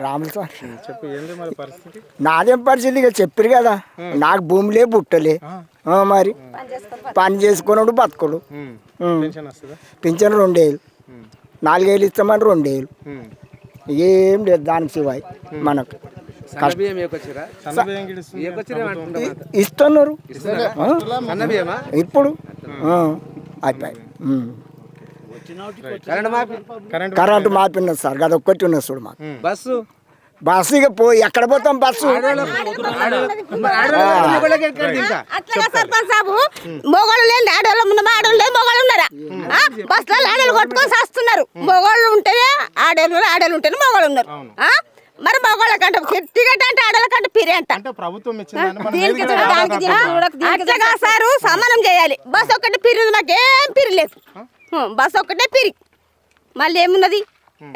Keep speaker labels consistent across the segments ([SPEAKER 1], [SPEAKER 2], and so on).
[SPEAKER 1] Ramulu sir
[SPEAKER 2] చెప్పు ఏంది మరి పరిస్థితి?
[SPEAKER 1] నాదేం పరిస్థితి ఇక చెప్పారు కదా, నాకు భూమిలే బుట్టలే, మరి పని చేసుకున్నాడు బతుకుడు.
[SPEAKER 2] పెన్షన్ వస్తుందా?
[SPEAKER 1] పింఛన్ 2000, 4000 ఇస్తామని 2000, ఏం లేదు దానికి శివాయి మనకు ఇస్తున్నారు ఇప్పుడు అయిపోయి. కరెంటు మార్పిన్నది సార్, అది ఒక్కటి ఉన్నది చూడు మాకు. బస్సు ఇక పోయి ఎక్కడ పోతాం, బస్సు
[SPEAKER 3] అట్లా సర్పంచ్ సాబు మొగోళ్ళు లేదు, ఆడవాళ్ళు ఉన్న ఆడవాళ్ళు లేదు, మొగోళ్ళు ఉన్నారా? బస్సులో ఆడవాళ్ళు కొట్టుకొని వస్తున్నారు. మొగోళ్ళు ఉంటేనే ఆడవాళ్ళు, ఆడవాళ్ళు ఉంటేనే మొగోళ్ళు ఉన్నారు. మరి మగవాళ్ళ కంటే టికెట్ అంటే ఆడవాళ్ళ కంటే పిరి అంట. అట్లా సారు సమానం చేయాలి. బస్ ఒక్కటి పిరి, మాకేం పిరి లేదు, బస్ ఒక్కటే పిరి. మళ్ళీ ఏమున్నది,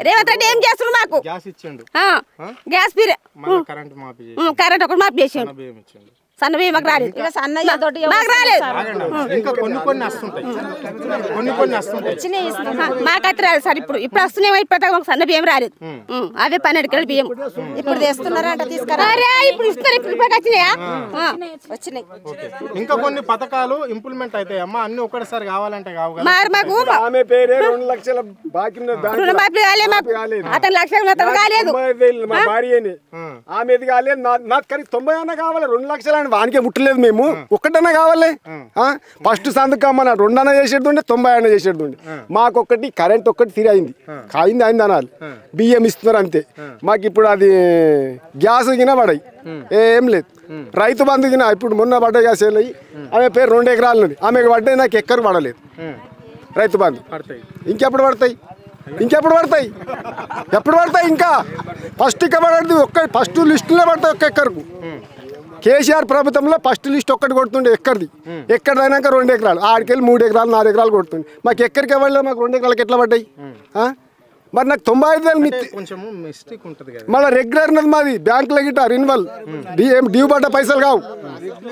[SPEAKER 3] రేవంత్ రెడ్డి ఏం చేస్తున్నారు మాకు? గ్యాస్ పిరి, కరెంట్ ఒకటి మాఫీ చేసిండు. సన్న బియ్యం మాకు రాలేదు, మాకు రాలేదు, మాకైతే రాలేదు సార్. ఇప్పుడు వస్తున్నాయి, ఇప్పుడు మాకు సన్న బియ్యం రాలేదు. అవే 12 కిలోల బియ్యం ఇప్పుడు తెస్తున్నారంట, తీసుకురా ఇప్పుడు ఇస్తారు. ఇప్పుడు వచ్చినాయా? వచ్చినాయి.
[SPEAKER 2] ఇంకా కొన్ని పథకాలు ఇంప్లిమెంట్ అవుతాయి అమ్మా, అన్ని ఒకటిసారి కావాలంటే కావు.
[SPEAKER 3] మరి మాకు రుణమాఫీ కాలేదు, మాకు అతను లక్షలు మాత్రం కాలేదు.
[SPEAKER 4] ఆమెది కాలేదు, నాకు కానీ 90 అన్న కావాలి. 2 లక్షలు అని వానికే ముట్టలేదు మేము, ఒక్కటన్నా కావాలి. ఫస్ట్ సంతకం మన 2 అన్న చేసేటుండే, 90 అన్న చేసేటుండే. మాకొక్కటి కరెంట్ ఒక్కటి ఫ్రీ అయింది, అయింది అనాలి. బియ్యం ఇస్తున్నారు అంతే. మాకు ఇప్పుడు అది గ్యాస్ గిన పడాయి, ఏం లేదు. రైతు బంధు గిన ఇప్పుడు మొన్న పడ్డాయి గ్యాస్ వెళ్ళి, ఆమె పేరు 2 ఎకరాలు ఉంది, ఆమెకు పడ్డాయి, నాకు ఎక్కరు పడలేదు. రైతు బంధు ఇంకెప్పుడు పడతాయి, ఇంకెప్పుడు పడతాయి, ఎప్పుడు పడతాయి? ఇంకా ఫస్ట్ ఇక పడద్దు, ఫస్ట్ లిస్టులో పడతాయి ఒక్క ఎక్కరకు. కేసీఆర్ ప్రభుత్వంలో ఫస్ట్ లిస్ట్ ఒక్కటి కొడుతుండే, ఎక్కడిది ఎక్కడైనాక 2 ఎకరాలు, ఆడికెళ్ళి 3 ఎకరాలు 4 ఎకరాలు కొడుతుండే. మాకు ఎక్కడికి ఇవ్వలేదు, మాకు 2 ఎకరాలకు ఎట్లా పడ్డాయి? మరి నాకు 95,000 మళ్ళీ రెగ్యులర్ ఉన్నది మాది, బ్యాంకులో గిట్ట రిన్వల్ డ్యూ పడ్డ పైసలు కావు.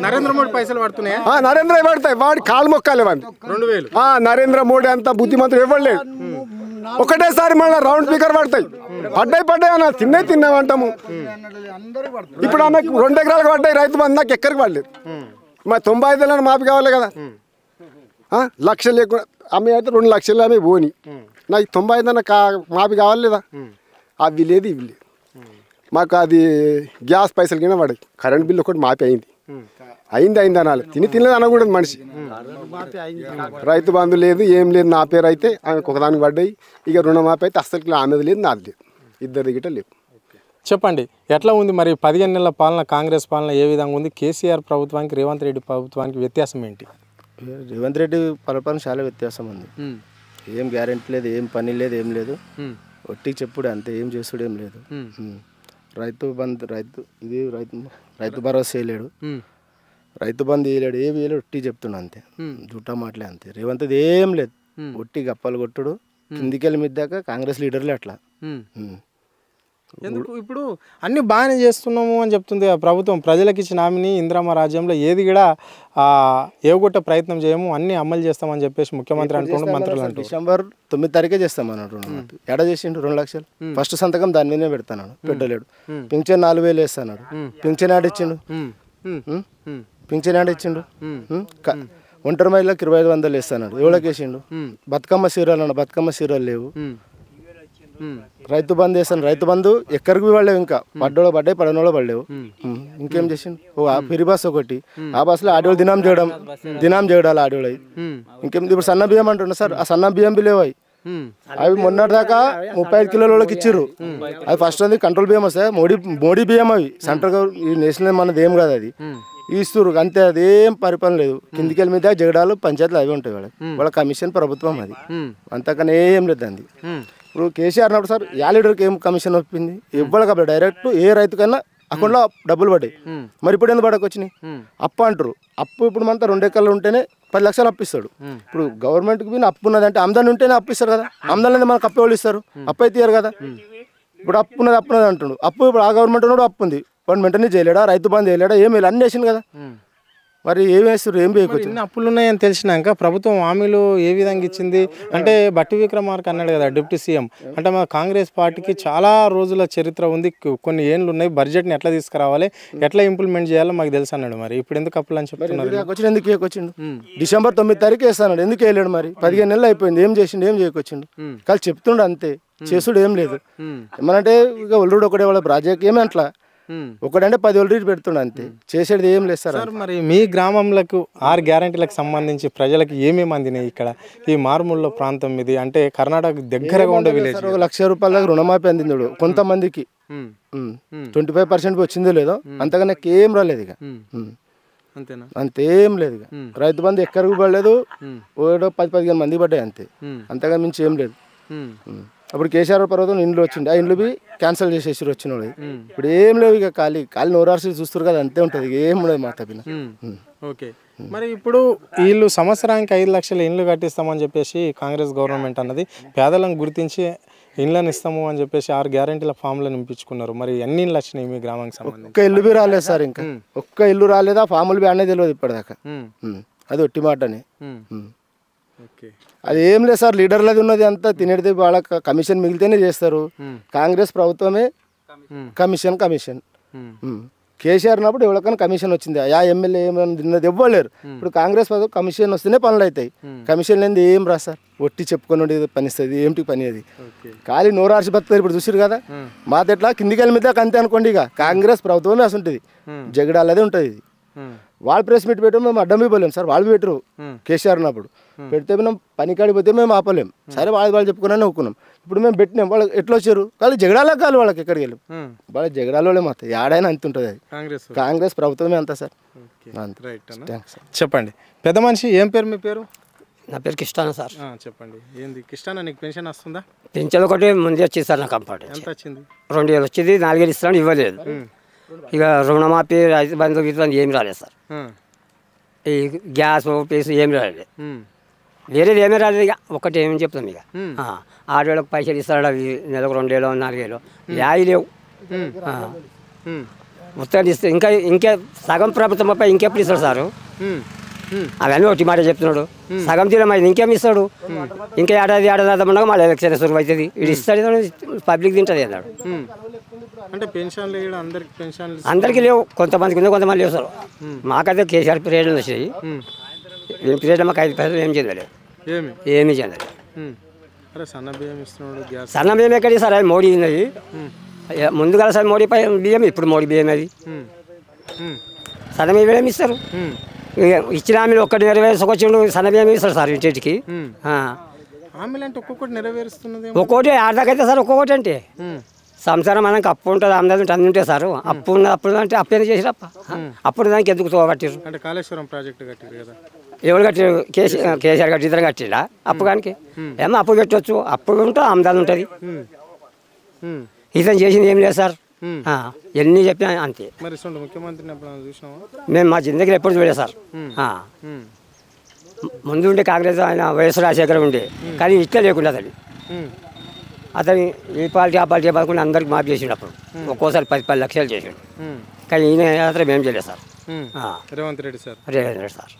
[SPEAKER 2] నరేంద్ర మోడీ పైసలు పడుతున్నాయి,
[SPEAKER 4] నరేంద్ర పడతాయి, వాడి కాలు మొక్కాలి వాడి.
[SPEAKER 2] 2000
[SPEAKER 4] నరేంద్ర మోడీ అంత బుద్ధిమంతుడు ఇవ్వలేదు. ఒకటేసారి మళ్ళీ రౌండ్ స్పీకర్ పడతాయి, పడ్డాయి అన్న, తిన్నామంటాము. ఇప్పుడు ఆమెకు 2 ఎకరాలకు పడ్డాయి రైతు బంధు, నాకు ఎక్కడికి పడలేదు. మరి 95,000 మాపి కావాలి కదా, లక్ష లేకుండా ఆమె అయితే 2 లక్షలు ఆమె పోని, నాకు 95,000 మాపి కావాలి లేదా? అవి లేదు, ఇవి లేదు. మాకు అది గ్యాస్ పైసలు కింద పడాయి, కరెంట్ బిల్లు ఒకటి మాపి అయింది అనాలి. తినలేదు అనకూడదు మనిషి. రైతు బంధు లేదు, ఏం లేదు. నా పేరు అయితే ఆమెకు ఒకదానికి పడ్డాయి. ఇక రుణమాపి అయితే అస్సలు ఆమెది లేదు, నాది లేదు, ఇద్దరి గిట్ట లేవు.
[SPEAKER 2] చెప్పండి, ఎట్లా ఉంది మరి 15 నెలల పాలన, కాంగ్రెస్ పాలన ఏ విధంగా ఉంది? కేసీఆర్ ప్రభుత్వానికి రేవంత్ రెడ్డి ప్రభుత్వానికి వ్యత్యాసం ఏంటి?
[SPEAKER 5] రేవంత్ రెడ్డి పరిపాలన చాలా వ్యత్యాసం ఉంది. ఏం గ్యారెంటీ లేదు, ఏం పని లేదు, ఏం లేదు. ఒట్టి చెప్పుడు అంతే, ఏం చేస్తుడు ఏం లేదు. రైతు బంధు రైతు భరోసా వేయలేడు, రైతు బంధు వేయలేడు, ఏమి వేయలేడు, ఒట్టి చెప్తుండు అంతే, జూటా మాటలే అంతే. రేవంత్ది ఏం లేదు, ఒట్టి గప్పలు కొట్టుడు, కిందికెళ్ళి మిద్దాక కాంగ్రెస్ లీడర్లే అట్లా.
[SPEAKER 2] ఎందుకు ఇప్పుడు అన్ని బాగానే చేస్తున్నాము అని చెప్తుంది ప్రభుత్వం. ప్రజలకు ఇచ్చిన హామీని ఇందిరమ్మ రాజ్యంలో ఏది కూడా ఏగొట్టే ప్రయత్నం చేయము, అన్ని అమలు చేస్తామని చెప్పేసి ముఖ్యమంత్రి అంటుండ్రు, మంత్రులు అంటారు.
[SPEAKER 5] డిసెంబర్ 9 తారీఖే చేస్తామన్నాడు. ఎడ చేసిండు 2 లక్షలు, ఫస్ట్ సంతకం దాని మీదనే పెడతాను, పెట్టలేడు. పింఛన్ 4,000 వేస్తాడు, పింఛన్ యాడ్ ఇచ్చిండు, పింఛన్ యాడ్ ఇచ్చిండు. ఒంటరి మహిళలకు 2,500 వేస్తాడు, ఎవరికి వేసిండు? బతుకమ్మ సీరియల్ అన్న, బతుకమ్మ సీరియల్ లేవు. రైతు బంధు వేస్తాను, రైతు బంధు ఎక్కడికి పడలేవు, ఇంకా పడ్డోళ్ళు పడ్డాయి, పడనోళ్ళు పడలేవు. ఇంకేం చేసిండు? ఫ్రీ బస్ ఒకటి, ఆ బస్సులో ఆడోళ్ళు దినం చేయడాలి ఆడోళ్ళు. ఇంకేం ఇప్పుడు సన్న బియ్యం అంటుండే సార్, ఆ సన్న బియ్యం లేవు. అవి మొన్నటిదాకా 35 కిలోలకి ఇచ్చిర్రు. అది ఫస్ట్ అది కంట్రోల్ బియ్యం వస్తాయి, మోడీ బియ్యం అవి. సెంట్రల్ గవర్నమెంట్ నేషనల్ మనది ఏం కాదు, అది ఇస్తురు అంతే. అదేం పరిపాలన లేదు, కిందికెళ్ళి మీద జగడాలు పంచాయతీలు అవి ఉంటాయి. వాళ్ళ కమిషన్ ప్రభుత్వం అది, అంతకన్నా ఏం లేదు అంది. ఇప్పుడు కేసీఆర్ అన్నప్పుడు సార్ 50 లీటర్కి ఏం కమిషన్ ఒప్పింది? ఇవ్వాలి కాబట్టి డైరెక్ట్ ఏ రైతుకైనా అకౌంట్లో డబ్బులు పడ్డాయి. మరి ఇప్పుడు ఎందుకు పడకొచ్చినాయి? అప్పు అంటారు. అప్పు ఇప్పుడు మనతో 2 ఎకరాలు ఉంటేనే 10 లక్షలు అప్పిస్తాడు. ఇప్పుడు గవర్నమెంట్కి మీద అప్పు ఉన్నదంటే ఆమ్దాని ఉంటేనే అప్పు ఇస్తారు కదా, ఆమ్దాని మనకు అప్పు వాళ్ళు ఇస్తారు, అప్పు అయితే ఇయ్యారు కదా. ఇప్పుడు అప్పు ఉన్నది అంటుండు. అప్పు ఇప్పుడు ఆ గవర్నమెంట్ ఉన్నాడు, అప్పు ఉంది, వాడు మెయింటైన్ చేయలేడా? రైతు బంధు చేయలేడా? ఏమి అన్నీ వేసింది కదా. మరి ఏం వేస్తారు ఏం
[SPEAKER 2] మరి
[SPEAKER 5] వేయకొచ్చు.
[SPEAKER 2] ఇన్ని అప్పులు ఉన్నాయని తెలిసినాక ప్రభుత్వం హామీలు ఏ విధంగా ఇచ్చింది అంటే బట్టి విక్రమార్క అన్నాడు కదా డిప్యూటీ సీఎం, అంటే మా కాంగ్రెస్ పార్టీకి చాలా రోజుల చరిత్ర ఉంది, కొన్ని ఏళ్ళు ఉన్నాయి, బడ్జెట్ని ఎట్లా తీసుకురావాలి ఎట్లా ఇంప్లిమెంట్ చేయాలో మాకు తెలుసు అన్నాడు. మరి ఇప్పుడు ఎందుకు అప్పులు అని చెప్తున్నారు?
[SPEAKER 5] ఎందుకు వేయకొచ్చిండు? December 9 తారీఖు వేస్తాడు, ఎందుకు వేయలేడు? మరి 15 నెలలు అయిపోయింది, ఏం చేసిండు? ఏం చేయకొచ్చిండు? కానీ చెప్తుండు అంతే, చేసుడు ఏం లేదు. ఏమనంటే ఇక ఒల్లుడు ఒకటే వాళ్ళ రాజకీయమే అట్లా, ఒకడంటే 10 ఒళ్ళు పెడుతుండ అంతే, చేసేది ఏం లేదు సార్.
[SPEAKER 2] మరి మీ గ్రామంలకు 6 గ్యారంటీలకు సంబంధించి ప్రజలకు ఏమేమి అందినాయి? ఇక్కడ ఈ మారుమూల ప్రాంతం ఇది అంటే కర్ణాటక దగ్గరగా ఉండే విలేజ్.
[SPEAKER 5] 1 లక్ష రూపాయలకు రుణమాఫీ అందించాడు కొంతమందికి, 25% వచ్చిందో లేదో, అంతగా నాకు ఏం రాలేదు ఇక,
[SPEAKER 2] అంతేనా?
[SPEAKER 5] అంతేం లేదు ఇక. రైతు బంధు ఎక్కడికి పడలేదు, 10-15 మంది పడ్డాయి అంతే, అంతగా మించి ఏం లేదు. అప్పుడు కేసీఆర్ పర్వతం ఇండ్లు వచ్చింది, ఆ ఇండ్లు బి క్యాన్సిల్ చేసేసి వచ్చిన వాళ్ళు. ఇప్పుడు ఏం లేవు ఇక, ఖాళీ నోరార్సి చూస్తారు కదా, అంతే ఉంటుంది ఇక, ఏం లేదు మాట పిన.
[SPEAKER 2] ఓకే, మరి ఇప్పుడు వీళ్ళు సంవత్సరానికి 5 లక్షల ఇండ్లు కట్టిస్తామని చెప్పేసి కాంగ్రెస్ గవర్నమెంట్ అన్నది, పేదలను గుర్తించి ఇండ్లను ఇస్తాము అని చెప్పేసి 6 గ్యారంటీల ఫామ్లను నింపించుకున్నారు. మరి ఎన్ని ఇండ్లు వచ్చినాయి మీ గ్రామానికి సంబంధించి?
[SPEAKER 5] ఒక్క ఇల్లు బి రాలేదు సార్, ఇంకా ఒక్క ఇల్లు రాలేదు, ఆ ఫాములు బి అనేది తెలియదు ఇప్పటిదాకా, అది ఒట్టి మాటని.
[SPEAKER 2] ఓకే,
[SPEAKER 5] అది ఏం లేదు సార్, లీడర్లది ఉన్నది అంతా తినేది, వాళ్ళ కమిషన్ మిగిలితేనే చేస్తారు. కాంగ్రెస్ ప్రభుత్వమే కమిషన్. కేసీఆర్ ఉన్నప్పుడు ఎవరికైనా కమిషన్ వచ్చింది, ఆ ఎమ్మెల్యే ఏమైనా తిన్నది ఇవ్వలేరు. ఇప్పుడు కాంగ్రెస్ ప్రభుత్వం కమిషన్ వస్తేనే పనులు అవుతాయి, కమిషన్ లేనిది ఏం రా సార్, ఒట్టి చెప్పుకొని పని ఇస్తుంది, ఏమిటి పని అది, ఖాళీ నోరార్చి బతుకుతారు. ఇప్పుడు చూసారు కదా మాది ఎట్లా కిందికి వెళ్ళి అంతే అనుకోండి. ఇక కాంగ్రెస్ ప్రభుత్వమే అసలు ఉంటుంది, జగడాలదే ఉంటుంది. ఇది వాళ్ళు ప్రెస్ మీట్ పెట్టాము, మేము అడ్డం ఇవ్వలేము సార్, వాళ్ళు పెట్టరు. కేసీఆర్ ఉన్నప్పుడు పెడితే మేము పని కాడిపోతే మేము ఆపలేము, సరే వాళ్ళు చెప్పుకున్నా ఒప్పుకున్నాం. ఇప్పుడు మేము పెట్టినాం, వాళ్ళు ఎట్లా వచ్చారు, కానీ జగడాలకు కాదు, వాళ్ళకి ఎక్కడికి వెళ్ళి వాళ్ళ జగడాలోనే మొత్తం ఏడైనా అంత ఉంటుంది. అది కాంగ్రెస్ ప్రభుత్వమే అంతా సార్.
[SPEAKER 2] చెప్పండి పెద్ద మనిషి, ఏం పేరు మీ పేరు?
[SPEAKER 6] నా పేరు కిష్టానా సార్.
[SPEAKER 2] చెప్పండి, ఏంది కిష్టానా, నీకు పెన్షన్ వస్తుందా?
[SPEAKER 6] పెన్షన్ ఒకటి ముందే వచ్చింది సార్, నాకు కంపల్ట్
[SPEAKER 2] ఎంత వచ్చింది?
[SPEAKER 6] 2000 వచ్చింది, 4,000 ఇస్తాను, ఇవ్వలేదు. ఇక రుణమాఫీ రైతు బంధు గిట్లా ఏం రాలేదు సార్, ఈ గ్యాస్ పీసు ఏం రాలేదు, వేరేది ఏమీ రాలేదు. ఇక ఒకటి ఏమని చెప్తాం, ఇక 6 వేలకు పైసలు ఇస్తాడు, అవి నెలకు 2,000 4,000 యాయి లేవు. మొత్తం ఇస్తే ఇంకా సగం ప్రభుత్వం పై ఇంకెప్పుడు ఇస్తాడు సారు? అవన్నీ ఒకటి మాట చెప్తున్నాడు, సగం తీరం అయింది, ఇంకేమి ఇస్తాడు? ఇంకా ఏడాది ఉండగా మళ్ళీ ఎలక్షన్ సురువు అవుతుంది, ఇది ఇస్తాడు, పబ్లిక్ తింటుంది అన్నాడు.
[SPEAKER 2] అంటే పెన్షన్లు
[SPEAKER 6] అందరికీ లేవు, కొంతమందికి ఉంది, కొంతమంది లేవు సార్. మాకైతే కేసీఆర్ పీరియడ్లు వచ్చాయి, ఏం పీరియడ్ మాకు 5 పైసలు ఏం చెందలేదు, ఏమీ చెందలేదు. సన్న బియ్యం ఎక్కడి సార్, అది మోడీ ఉన్నది ముందుగా సార్, మోడీ పై బియ్యం, ఇప్పుడు మోడీ బియ్యం అది. సన్న బియ్యం ఏమి ఇస్తారు? ఇచ్చిన హామీలు ఒక్కటి నెరవేర్చుకొచ్చిండు, సన్న బియ్యం ఇస్తారు సార్ ఇంటికి. ఒక్కొక్కటి ఆడదాకైతే సార్, ఒక్కొక్కటి అంటే సంసారం మనకి అప్పు ఉంటుంది, ఆమ్దాది ఉంటుంది, అన్నీ ఉంటాయి సార్. అప్పు ఉన్నది, అప్పుడు అంటే అప్పు ఏదో చేసిరప్ప, అప్పుడు దానికి ఎందుకు తోగట్టారు?
[SPEAKER 2] అంటే కాళేశ్వరం ప్రాజెక్టు కట్టారు కదా,
[SPEAKER 6] ఎవరు కట్టారు? కేసీఆర్ కట్టి ఇద్దరు కట్టిండా అప్పు కానికి? ఏమో అప్పు పెట్టవచ్చు, అప్పుడు ఉంటే ఆమ్దాది ఉంటుంది. ఇతను చేసింది ఏం లేదు సార్, ఎన్ని చెప్పినా అంతే. మేము మా జిందగీలో ఎప్పుడు చూడలేదు సార్. ముందు ఉండే కాంగ్రెస్ ఆయన వైఎస్ రాజశేఖర్ ఉండే, కానీ ఇట్లా లేకుండా అతని ఈ పార్టీ ఆ పార్టీ పదకుండా అందరికి మాఫీ చేసిండు. అప్పుడు ఒక్కోసారి 10 లక్షలు చేసాడు, కానీ ఈయన మాత్రం ఏం చేయలేదు సార్.
[SPEAKER 2] రేవంత్ రెడ్డి సార్.